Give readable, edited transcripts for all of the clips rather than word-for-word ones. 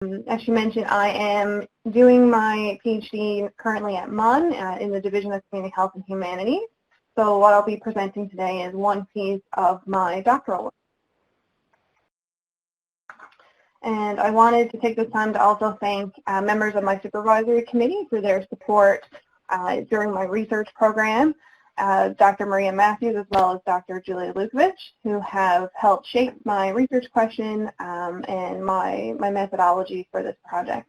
As she mentioned, I am doing my PhD currently at MUN in the Division of Community Health and Humanities. So what I'll be presenting today is one piece of my doctoral work. And I wanted to take this time to also thank members of my supervisory committee for their support during my research program, Dr. Maria Matthews as well as Dr. Julia Lukovich, who have helped shape my research question and my methodology for this project.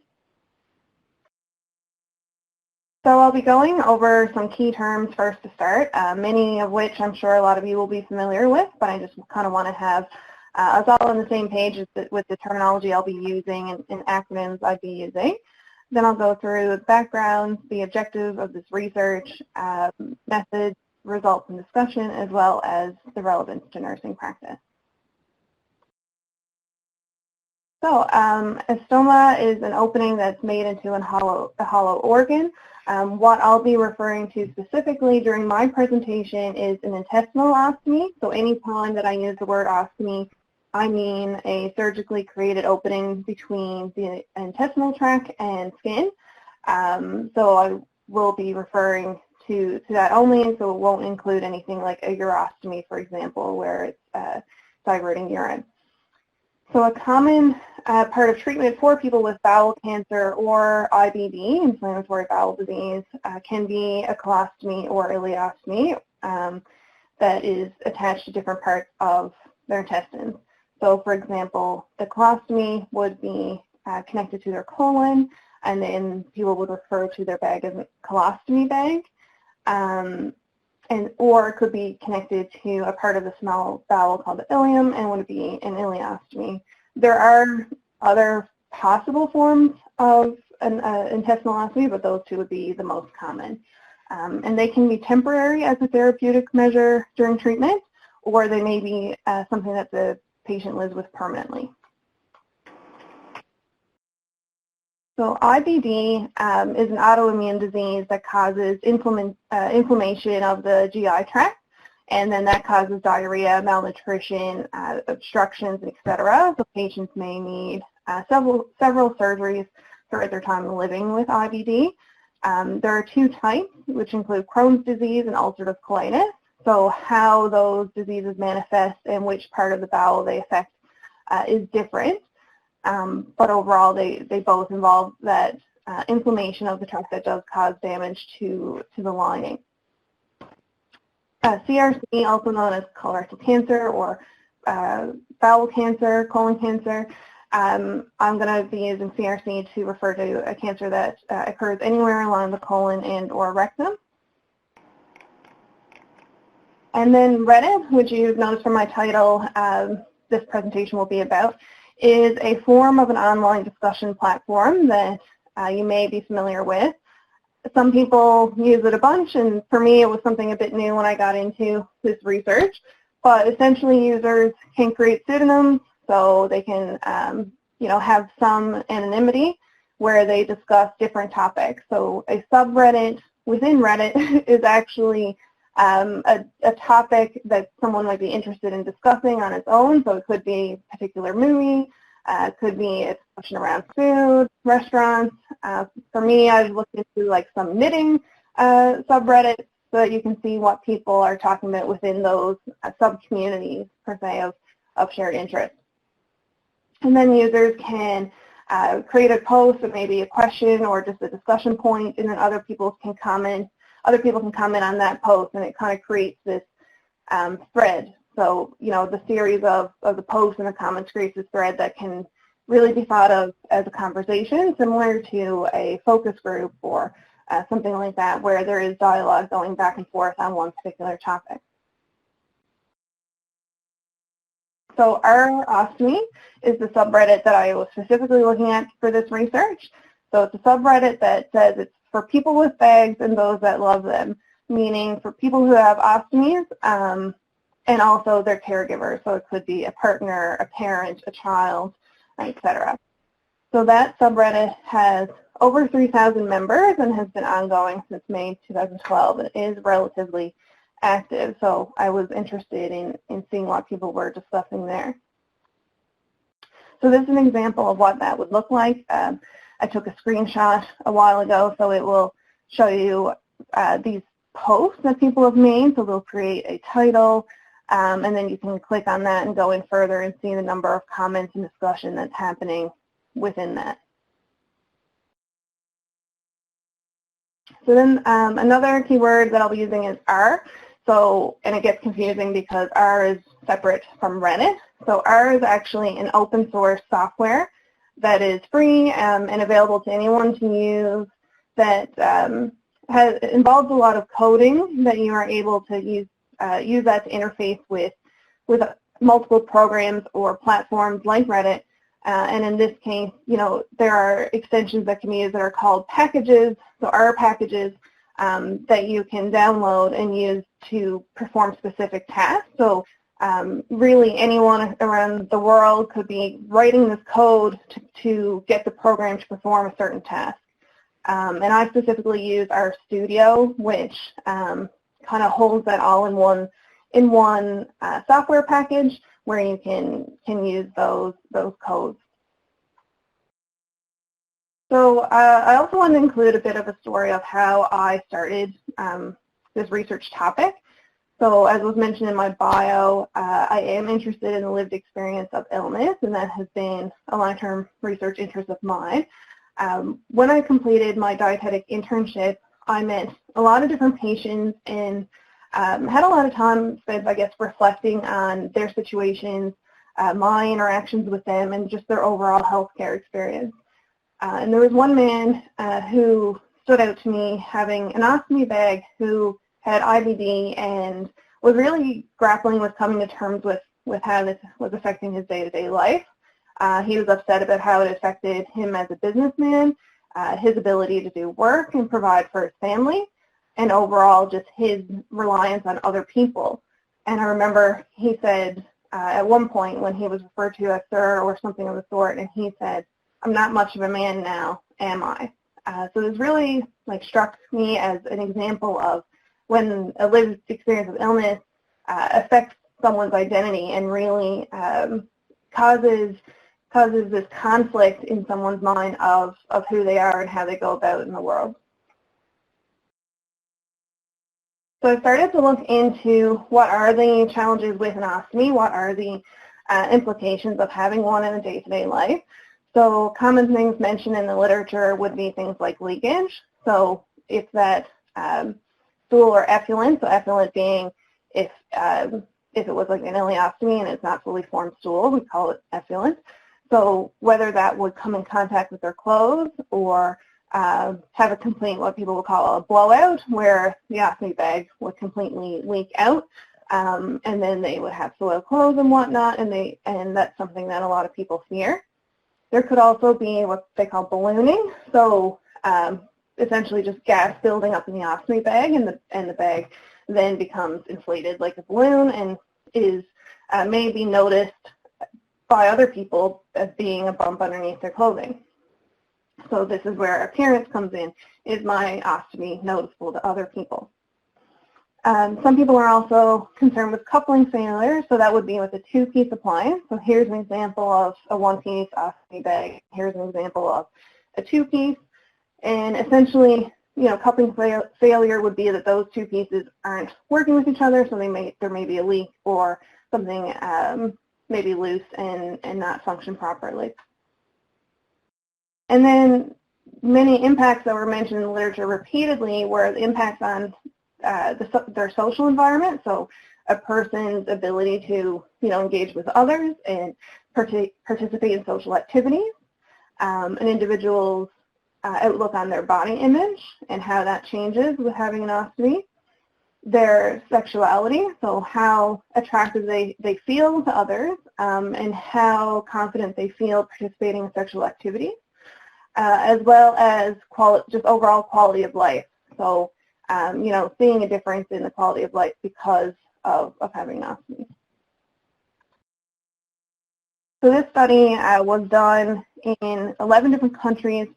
So I'll be going over some key terms first to start, many of which I'm sure a lot of you will be familiar with, but I just kind of want to have us all on the same page with the terminology I'll be using and acronyms I'd be using. Then I'll go through the background, the objectives of this research, methods, results, and discussion, as well as the relevance to nursing practice. So a stoma is an opening that's made into a hollow organ. What I'll be referring to specifically during my presentation is an intestinal ostomy. So any time that I use the word ostomy, I mean a surgically created opening between the intestinal tract and skin. So I will be referring to that only, so it won't include anything like a urostomy, for example, where it's diverting urine. So a common part of treatment for people with bowel cancer or IBD, inflammatory bowel disease, can be a colostomy or ileostomy that is attached to different parts of their intestines. So for example, the colostomy would be connected to their colon, and then people would refer to their bag as a colostomy bag, or it could be connected to a part of the small bowel called the ileum and would be an ileostomy. There are other possible forms of an intestinal ostomy, but those two would be the most common. And they can be temporary as a therapeutic measure during treatment, or they may be something that the patient lives with permanently. So IBD is an autoimmune disease that causes inflammation of the GI tract, and then that causes diarrhea, malnutrition, obstructions, etc. So patients may need several surgeries throughout their time living with IBD. There are two types, which include Crohn's disease and ulcerative colitis. So how those diseases manifest and which part of the bowel they affect is different. But overall, they both involve that inflammation of the tract that does cause damage to the lining. CRC, also known as colorectal cancer or bowel cancer, colon cancer. I'm going to be using CRC to refer to a cancer that occurs anywhere along the colon and or rectum. And then Reddit, which you've noticed from my title, this presentation will be about, is a form of an online discussion platform that you may be familiar with. Some people use it a bunch, and for me it was something a bit new when I got into this research. But essentially users can create pseudonyms, so they can have some anonymity where they discuss different topics. So a subreddit within Reddit is actually a topic that someone might be interested in discussing on its own. So it could be a particular movie, it could be a discussion around food, restaurants. For me, I've looked into like some knitting subreddits so that you can see what people are talking about within those sub-communities, per se, of shared interest. And then users can create a post that may be a question or just a discussion point, and then other people can comment on that post, and it kind of creates this thread. So, the series of the posts and the comments creates this thread that can really be thought of as a conversation, similar to a focus group or something like that, where there is dialogue going back and forth on one particular topic. So RStudio is the subreddit that I was specifically looking at for this research. So it's a subreddit that says it's for people with bags and those that love them, meaning for people who have ostomies and also their caregivers. So it could be a partner, a parent, a child, etc. So that subreddit has over 3,000 members and has been ongoing since May 2012 and is relatively active. So I was interested in seeing what people were discussing there. So this is an example of what that would look like. I took a screenshot a while ago, so it will show you these posts that people have made. So they'll create a title, and then you can click on that and go in further and see the number of comments and discussion that's happening within that. So then another keyword that I'll be using is R. So, and it gets confusing because R is separate from Reddit. So R is actually an open source software that is free and available to anyone to use, that involves a lot of coding that you are able to use that to interface with multiple programs or platforms like Reddit. And in this case, you know, there are extensions that can be used that are called packages, so R packages that you can download and use to perform specific tasks. So really anyone around the world could be writing this code to get the program to perform a certain task. And I specifically use RStudio, which kind of holds that all in one software package where you can use those codes. So I also want to include a bit of a story of how I started this research topic. So as was mentioned in my bio, I am interested in the lived experience of illness, and that has been a long-term research interest of mine. When I completed my dietetic internship, I met a lot of different patients and had a lot of time spent, I guess, reflecting on their situations, my interactions with them, and just their overall healthcare experience. And there was one man who stood out to me having an ostomy bag, who had IBD and was really grappling with coming to terms with how this was affecting his day-to-day life. He was upset about how it affected him as a businessman, his ability to do work and provide for his family, and overall just his reliance on other people. And I remember he said at one point when he was referred to as sir or something of the sort, and he said, "I'm not much of a man now, am I?" So this really struck me as an example of when a lived experience of illness affects someone's identity and really causes this conflict in someone's mind of who they are and how they go about in the world. So I started to look into what are the challenges with an ostomy, what are the implications of having one in a day-to-day life. So common things mentioned in the literature would be things like leakage. So if that stool or effluent, so effluent being if it was like an ileostomy and it's not fully formed stool, we call it effluent. So whether that would come in contact with their clothes or have a complete, what people would call a blowout, where the ostomy bag would completely leak out, and then they would have soiled clothes and whatnot, and that's something that a lot of people fear. There could also be what they call ballooning, so essentially just gas building up in the ostomy bag, and the bag then becomes inflated like a balloon and is may be noticed by other people as being a bump underneath their clothing. So this is where appearance comes in. Is my ostomy noticeable to other people? Some people are also concerned with coupling failure, so that would be with a two-piece appliance. So here's an example of a one-piece ostomy bag. Here's an example of a two-piece. And essentially, coupling failure would be that those two pieces aren't working with each other, so there may be a leak or something maybe loose and not function properly. And then many impacts that were mentioned in the literature repeatedly were the impacts on their social environment, so a person's ability to engage with others and participate in social activities, an individual's outlook on their body image and how that changes with having an ostomy, their sexuality, so how attractive they feel to others, and how confident they feel participating in sexual activity, as well as just overall quality of life. So seeing a difference in the quality of life because of having an ostomy. So this study was done in 11 different countries,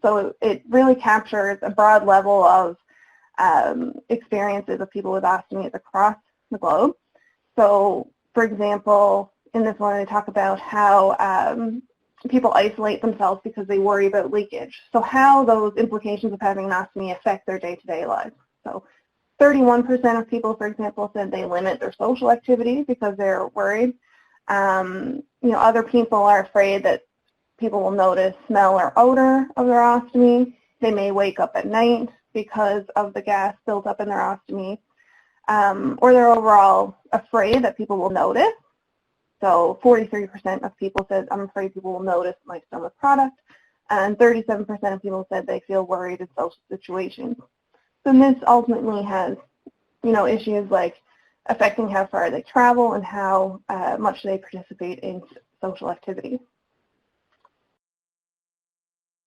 so it really captures a broad level of experiences of people with ostomies across the globe. So, for example, in this one, I talk about how people isolate themselves because they worry about leakage. So how those implications of having an ostomy affect their day-to-day lives. So 31% of people, for example, said they limit their social activities because they're worried. Other people are afraid that people will notice smell or odor of their ostomy. They may wake up at night because of the gas built up in their ostomy. Or they're overall afraid that people will notice. So 43% of people said, I'm afraid people will notice my stomach product, and 37% of people said they feel worried in social situations. So this ultimately has, issues like affecting how far they travel and how much they participate in social activities.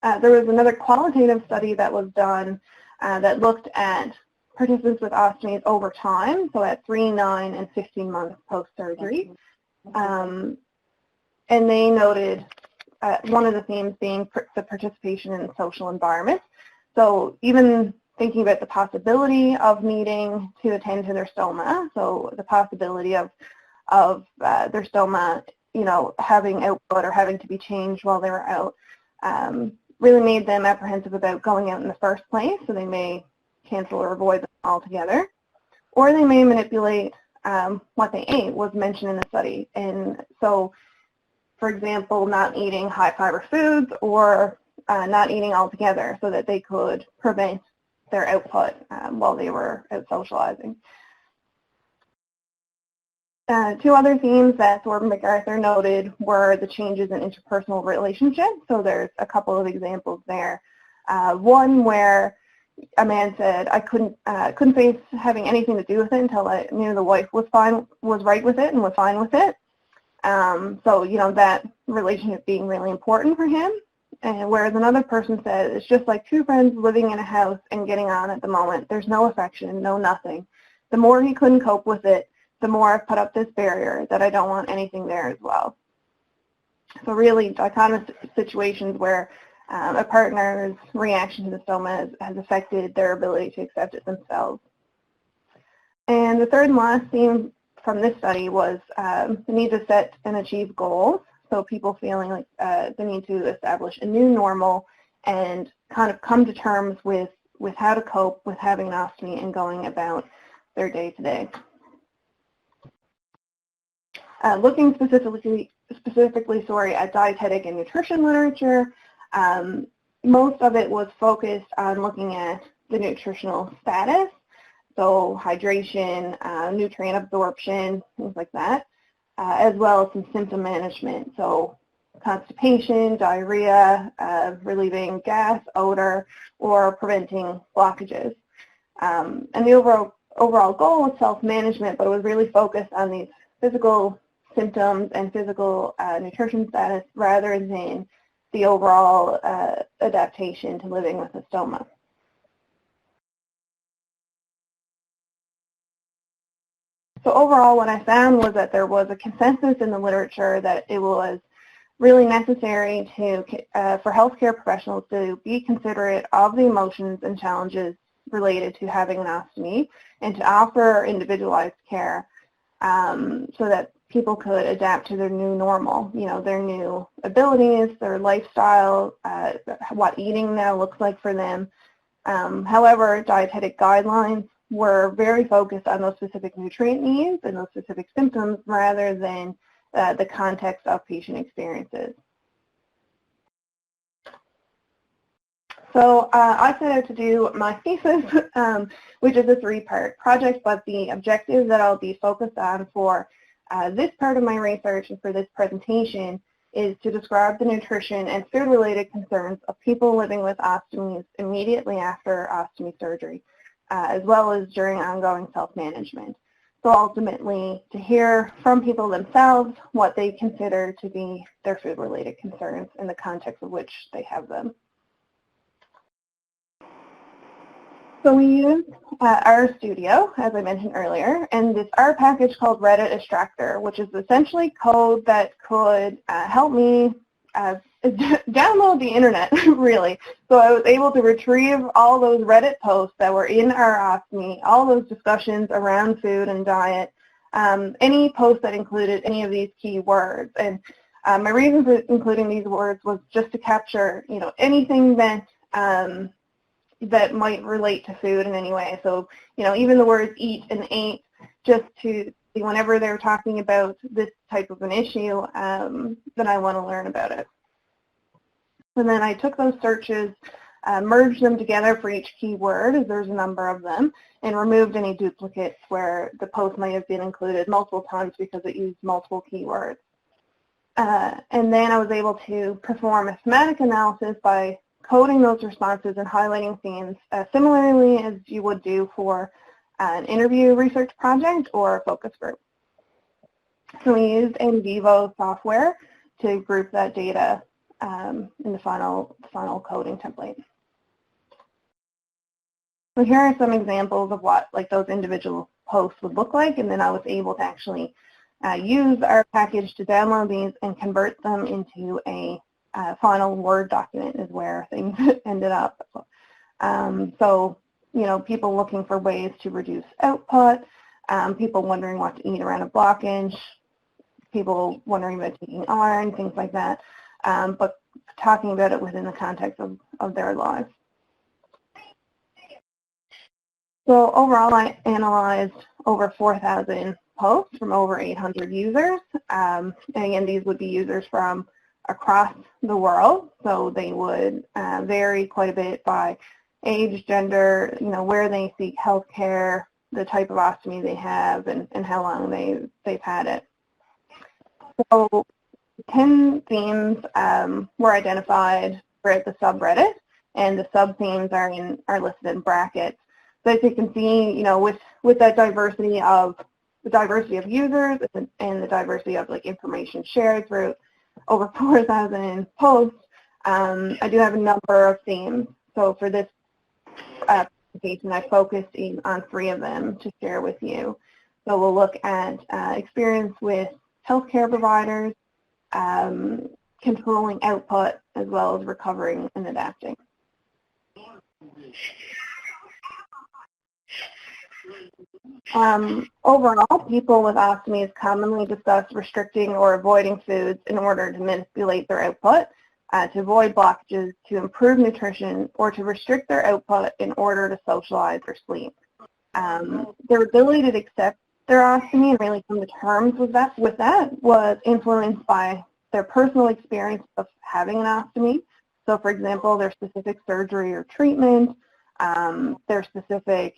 There was another qualitative study that was done that looked at participants with ostomies over time, so at 3, 9, and 15 months post-surgery. And they noted one of the themes being the participation in the social environment. So even thinking about the possibility of needing to attend to their stoma, so the possibility of their stoma, having output or having to be changed while they were out, really made them apprehensive about going out in the first place, so they may cancel or avoid them altogether. Or they may manipulate what they ate, was mentioned in the study. And so, for example, not eating high-fiber foods or not eating altogether so that they could prevent their output while they were out socializing. Two other themes that Thornton MacArthur noted were the changes in interpersonal relationships. So there's a couple of examples there. One where a man said, I couldn't face having anything to do with it until I knew the wife was right with it and was fine with it. So, that relationship being really important for him. And whereas another person said, it's just like two friends living in a house and getting on at the moment. There's no affection, no nothing. The more he couldn't cope with it, the more I've put up this barrier that I don't want anything there as well. So really dichotomous situations where a partner's reaction to the stoma has affected their ability to accept it themselves. And the third and last theme from this study was the need to set and achieve goals. So people feeling like the need to establish a new normal and kind of come to terms with how to cope with having an ostomy and going about their day-to-day. Looking specifically at dietetic and nutrition literature, most of it was focused on looking at the nutritional status, so hydration, nutrient absorption, things like that, as well as some symptom management, so constipation, diarrhea, relieving gas, odor, or preventing blockages. And the overall goal was self-management, but it was really focused on these physical symptoms and physical nutrition status rather than the overall adaptation to living with a stoma. So overall, what I found was that there was a consensus in the literature that it was really necessary for healthcare professionals to be considerate of the emotions and challenges related to having an ostomy and to offer individualized care so that people could adapt to their new normal, their new abilities, their lifestyle, what eating now looks like for them. However, dietetic guidelines were very focused on those specific nutrient needs and those specific symptoms rather than the context of patient experiences. So I set out to do my thesis, which is a 3-part project, but the objectives that I'll be focused on for this part of my research and for this presentation is to describe the nutrition and food-related concerns of people living with ostomies immediately after ostomy surgery, as well as during ongoing self-management. So ultimately, to hear from people themselves what they consider to be their food-related concerns in the context of which they have them. So we used RStudio, as I mentioned earlier, and this R package called RedditExtractoR, which is essentially code that could help me download the internet, really. So I was able to retrieve all those Reddit posts that were in our ostomy, all those discussions around food and diet, any post that included any of these key words. And my reason for including these words was just to capture, anything that that might relate to food in any way. So, even the words eat and ate, just to see whenever they're talking about this type of an issue, then I want to learn about it. And then I took those searches, merged them together for each keyword, as there's a number of them, and removed any duplicates where the post might have been included multiple times because it used multiple keywords. And then I was able to perform a thematic analysis by coding those responses and highlighting themes similarly as you would do for an interview research project or a focus group. So we used Nvivo software to group that data in the final coding template. So here are some examples of what those individual posts would look like, and then I was able to actually use our package to download these and convert them into a final Word document is where things ended up. So, people looking for ways to reduce output, people wondering what to eat around a blockage, people wondering about taking iron, things like that, but talking about it within the context of their lives. So overall, I analyzed over 4,000 posts from over 800 users. And again, these would be users from across the world, so they would vary quite a bit by age, gender, where they seek health care, the type of ostomy they have, and how long they've had it. So 10 themes were identified for the subreddit, and the sub-themes are listed in brackets. So as you can see, with that diversity of users and the diversity of information shared through over 4,000 posts, I do have a number of themes. So for this presentation, I focused on 3 of them to share with you. So we'll look at experience with healthcare providers, controlling output, as well as recovering and adapting. Overall, people with ostomies commonly discuss restricting or avoiding foods in order to manipulate their output, to avoid blockages, to improve nutrition, or to restrict their output in order to socialize or sleep. Their ability to accept their ostomy and really come to terms with that was influenced by their personal experience of having an ostomy. So, for example, their specific surgery or treatment, their specific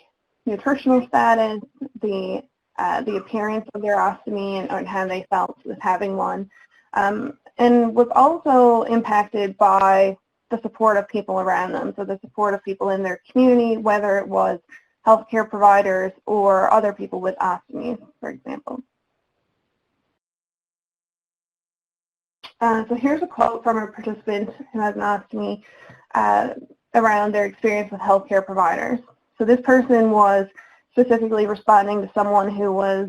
nutritional status, the appearance of their ostomy and how they felt with having one, and was also impacted by the support of people around them, so the support of people in their community, whether it was healthcare providers or other people with ostomies, for example. So here's a quote from a participant who has an ostomy around their experience with healthcare providers. So this person was specifically responding to someone who was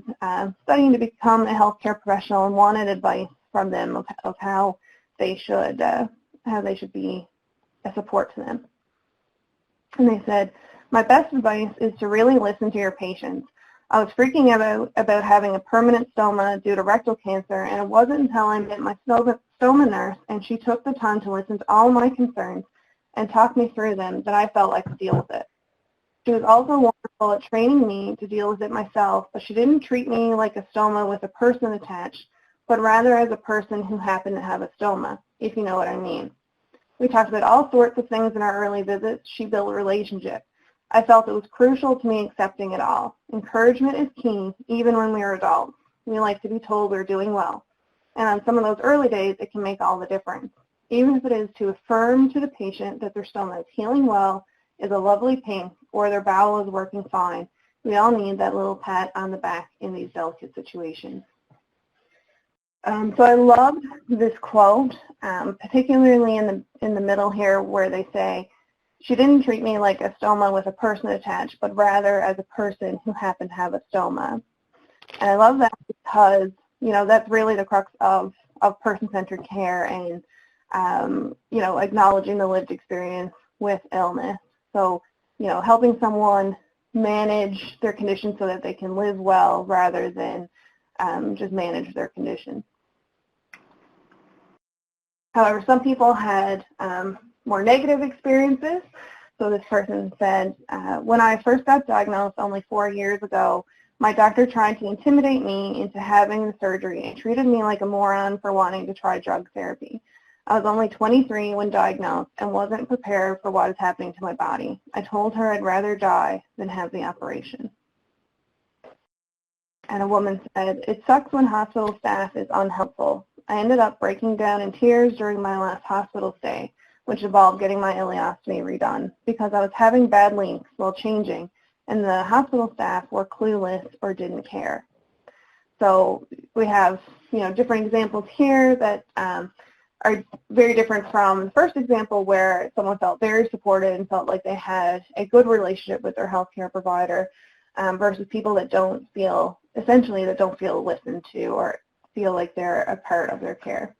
studying to become a healthcare professional and wanted advice from them of how they should be a support to them. And they said, "My best advice is to really listen to your patients. I was freaking out about having a permanent stoma due to rectal cancer, and it wasn't until I met my stoma nurse and she took the time to listen to all my concerns and talk me through them that I felt I could deal with it. She was also wonderful at training me to deal with it myself, but she didn't treat me like a stoma with a person attached, but rather as a person who happened to have a stoma, if you know what I mean. We talked about all sorts of things in our early visits. She built a relationship. I felt it was crucial to me accepting it all. Encouragement is key, even when we are adults. We like to be told we're doing well. And on some of those early days, it can make all the difference. Even if it is to affirm to the patient that their stoma is healing well, is a lovely pink, or their bowel is working fine. We all need that little pat on the back in these delicate situations." So I loved this quote, particularly in the middle here where they say, "She didn't treat me like a stoma with a person attached, but rather as a person who happened to have a stoma." And I love that because, that's really the crux of person-centered care and, acknowledging the lived experience with illness. So, helping someone manage their condition so that they can live well rather than just manage their condition. However, some people had more negative experiences. So this person said, when I first got diagnosed only 4 years ago, my doctor tried to intimidate me into having the surgery and treated me like a moron for wanting to try drug therapy. I was only 23 when diagnosed and wasn't prepared for what is happening to my body. I told her I'd rather die than have the operation. And a woman said, it sucks when hospital staff is unhelpful. I ended up breaking down in tears during my last hospital stay, which involved getting my ileostomy redone, because I was having bad leaks while changing, and the hospital staff were clueless or didn't care. So we have, different examples here that are very different from the first example, where someone felt very supported and felt like they had a good relationship with their healthcare provider, versus people that don't feel listened to or feel like they're a part of their care.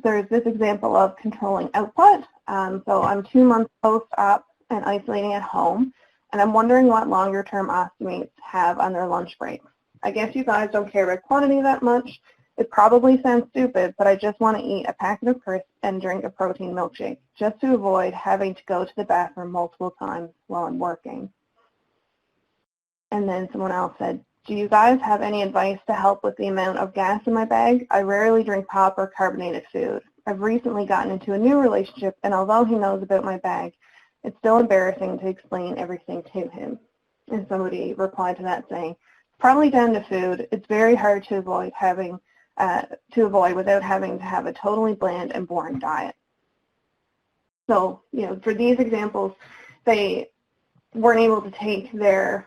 There's this example of controlling output. So I'm 2 months post-op and isolating at home, and I'm wondering what longer-term ostomates have on their lunch breaks. I guess you guys don't care about quantity that much. It probably sounds stupid, but I just want to eat a packet of crisps and drink a protein milkshake, just to avoid having to go to the bathroom multiple times while I'm working. And then someone else said, do you guys have any advice to help with the amount of gas in my bag? I rarely drink pop or carbonated food. I've recently gotten into a new relationship, and although he knows about my bag, it's still embarrassing to explain everything to him. And somebody replied to that saying, probably down to food. It's very hard to avoid without having to have a totally bland and boring diet. So, for these examples, they weren't able to take their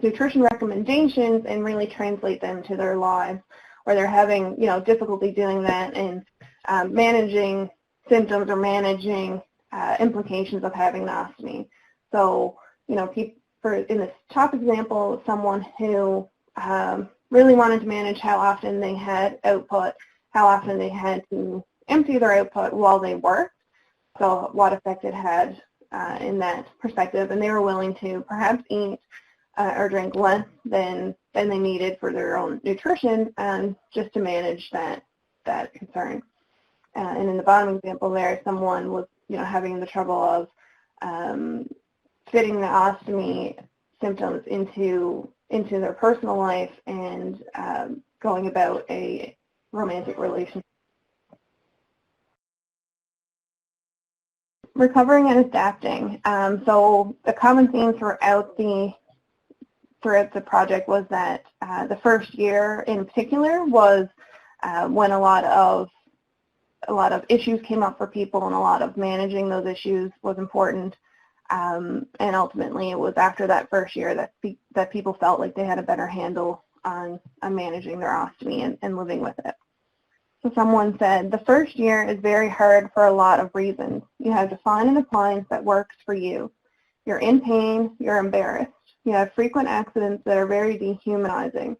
nutrition recommendations and really translate them to their lives, or they're having, difficulty doing that and managing symptoms or managing implications of having an ostomy. So, in this top example, someone who really wanted to manage how often they had output, how often they had to empty their output while they worked, so what effect it had in that perspective, and they were willing to perhaps eat or drink less than they needed for their own nutrition, just to manage that concern. And in the bottom example there, someone was having the trouble of fitting the ostomy symptoms into their personal life and going about a romantic relationship. Recovering and adapting. So the common theme throughout the project was that the first year in particular was when a lot of issues came up for people, and a lot of managing those issues was important. And ultimately, it was after that first year that people felt like they had a better handle on managing their ostomy and living with it. So someone said, the first year is very hard for a lot of reasons. You have to find an appliance that works for you. You're in pain, you're embarrassed. You have frequent accidents that are very dehumanizing.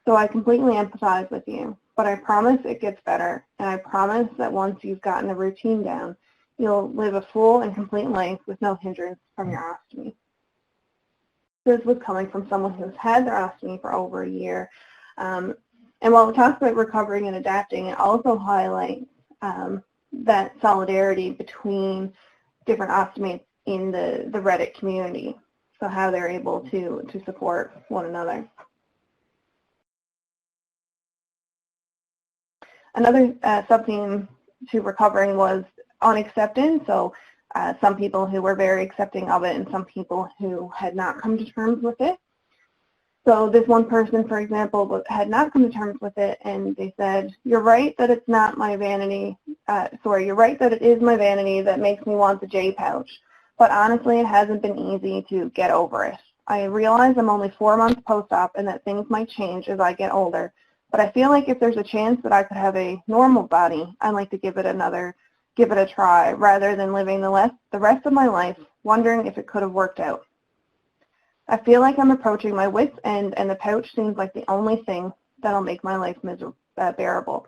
So I completely empathize with you, but I promise it gets better, and I promise that once you've gotten the routine down, you'll live a full and complete life with no hindrance from your ostomy. This was coming from someone who's had their ostomy for over a year. And while it talks about recovering and adapting, it also highlights that solidarity between different ostomates in the Reddit community, so how they're able to support one another. Another sub-theme to recovering was unacceptance, so some people who were very accepting of it and some people who had not come to terms with it. So this one person, for example, had not come to terms with it, and they said, you're right that it's not my vanity, you're right that it is my vanity that makes me want the J pouch, but honestly it hasn't been easy to get over it. I realize I'm only 4 months post-op and that things might change as I get older, but I feel like if there's a chance that I could have a normal body, I'd like to give it a try, rather than living the rest of my life wondering if it could have worked out. I feel like I'm approaching my wit's end, and the pouch seems like the only thing that'll make my life bearable.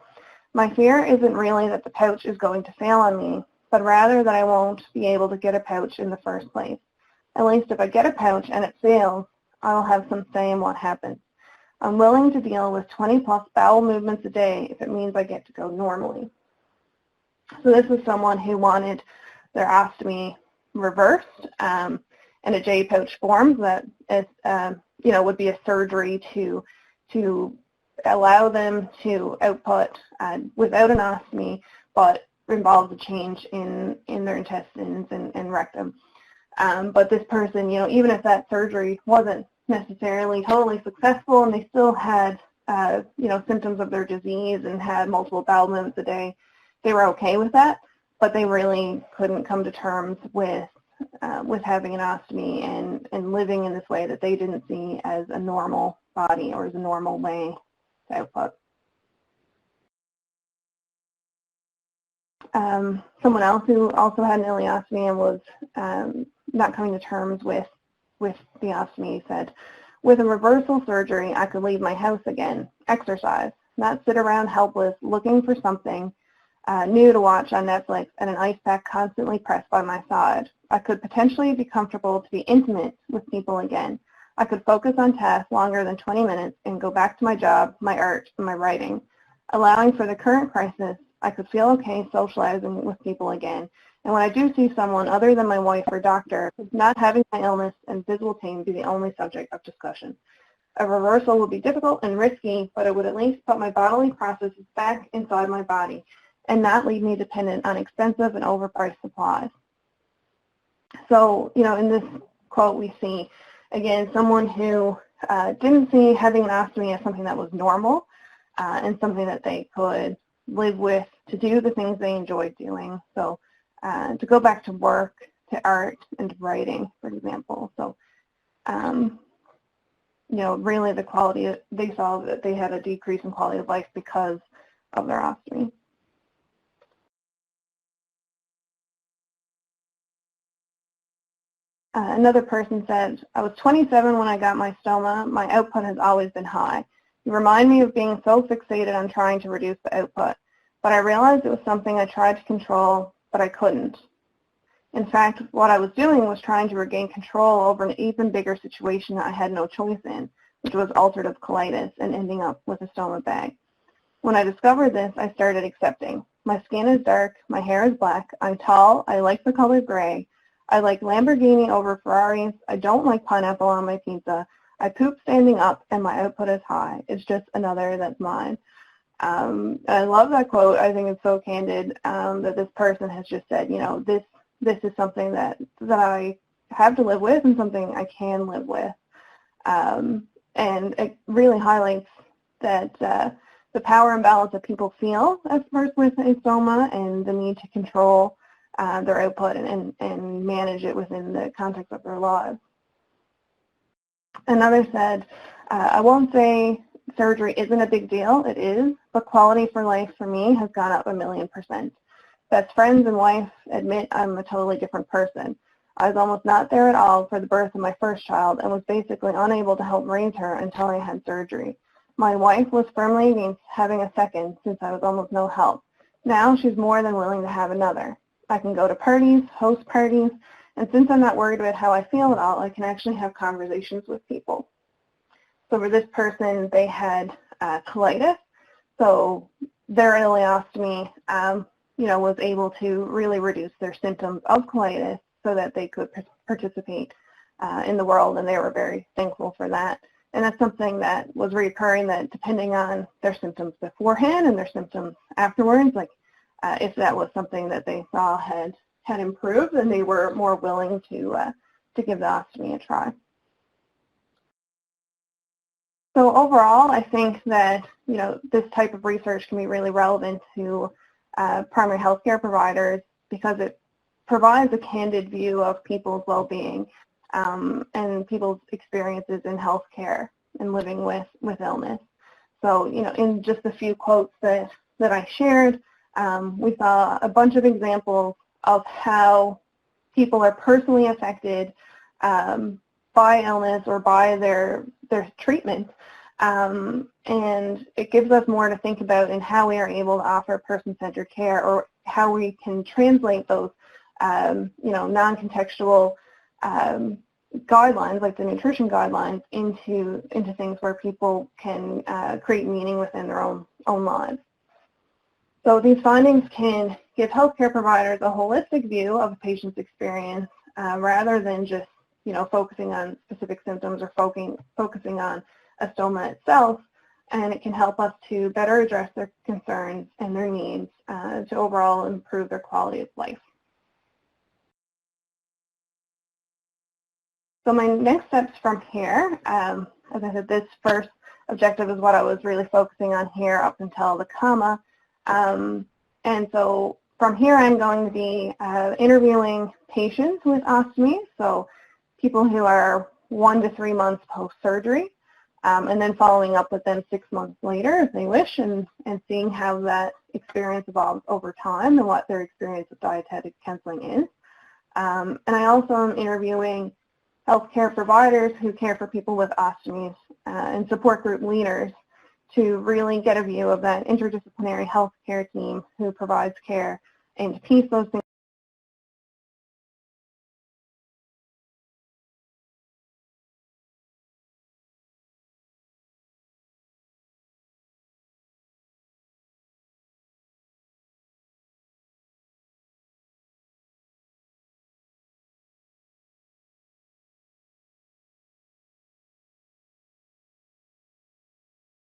My fear isn't really that the pouch is going to fail on me, but rather that I won't be able to get a pouch in the first place. At least if I get a pouch and it fails, I'll have some say in what happens. I'm willing to deal with 20 plus bowel movements a day if it means I get to go normally. So this was someone who wanted their ostomy reversed in a J-pouch form that is, would be a surgery to allow them to output without an ostomy, but involves a change in their intestines and rectum. But this person, even if that surgery wasn't necessarily totally successful and they still had, symptoms of their disease and had multiple bowel movements a day, they were okay with that, but they really couldn't come to terms with having an ostomy and living in this way that they didn't see as a normal body or as a normal way to output. Someone else who also had an ileostomy and was not coming to terms with the ostomy said, with a reversal surgery, I could leave my house again, exercise, not sit around helpless looking for something new to watch on Netflix and an ice pack constantly pressed by my side. I could potentially be comfortable to be intimate with people again. I could focus on tasks longer than 20 minutes and go back to my job, my art, and my writing. Allowing for the current crisis, I could feel okay socializing with people again. And when I do see someone other than my wife or doctor, not having my illness and physical pain be the only subject of discussion. A reversal would be difficult and risky, but it would at least put my bodily processes back inside my body and not leave me dependent on expensive and overpriced supplies. So, in this quote we see, again, someone who didn't see having an ostomy as something that was normal and something that they could live with to do the things they enjoyed doing. So to go back to work, to art, and to writing, for example. So, really the quality, they saw that they had a decrease in quality of life because of their ostomy. Another person said, I was 27 when I got my stoma. My output has always been high. You remind me of being so fixated on trying to reduce the output, but I realized it was something I tried to control, but I couldn't. In fact, what I was doing was trying to regain control over an even bigger situation that I had no choice in, which was ulcerative colitis and ending up with a stoma bag. When I discovered this, I started accepting. My skin is dark, my hair is black, I'm tall, I like the color gray, I like Lamborghini over Ferraris, I don't like pineapple on my pizza, I poop standing up, and my output is high. It's just another that's mine. I love that quote. I think it's so candid that this person has just said, this is something that I have to live with and something I can live with. And it really highlights that the power imbalance that people feel at first with a stoma and the need to control their output and manage it within the context of their lives. Another said, I won't say surgery isn't a big deal, it is, but quality for life for me has gone up 1,000,000%. Best friends and wife admit I'm a totally different person. I was almost not there at all for the birth of my first child and was basically unable to help raise her until I had surgery. My wife was firmly against having a second since I was almost no help. Now she's more than willing to have another. I can go to parties, host parties, and since I'm not worried about how I feel at all, I can actually have conversations with people. So for this person, they had colitis, so their ileostomy, was able to really reduce their symptoms of colitis so that they could participate in the world, and they were very thankful for that. And that's something that was recurring, that depending on their symptoms beforehand and their symptoms afterwards, like if that was something that they saw had improved, then they were more willing to give the ostomy a try. So overall, I think that this type of research can be really relevant to primary healthcare providers because it provides a candid view of people's well-being and people's experiences in healthcare and living with illness. So in just a few quotes that I shared, we saw a bunch of examples of how people are personally affected by illness or by their treatment. And it gives us more to think about in how we are able to offer person-centered care, or how we can translate those, non-contextual guidelines, like the nutrition guidelines, into things where people can create meaning within their own lives. So these findings can give healthcare providers a holistic view of a patient's experience rather than just, focusing on specific symptoms or focusing on a stoma itself, and it can help us to better address their concerns and their needs to overall improve their quality of life. So my next steps from here, as I said, this first objective is what I was really focusing on here up until the comma. And so from here I'm going to be interviewing patients with ostomy, so people who are 1 to 3 months post-surgery, and then following up with them 6 months later if they wish, and seeing how that experience evolves over time and what their experience with dietetic counseling is. And I also am interviewing healthcare providers who care for people with ostomies and support group leaders to really get a view of that interdisciplinary healthcare team who provides care and to piece those things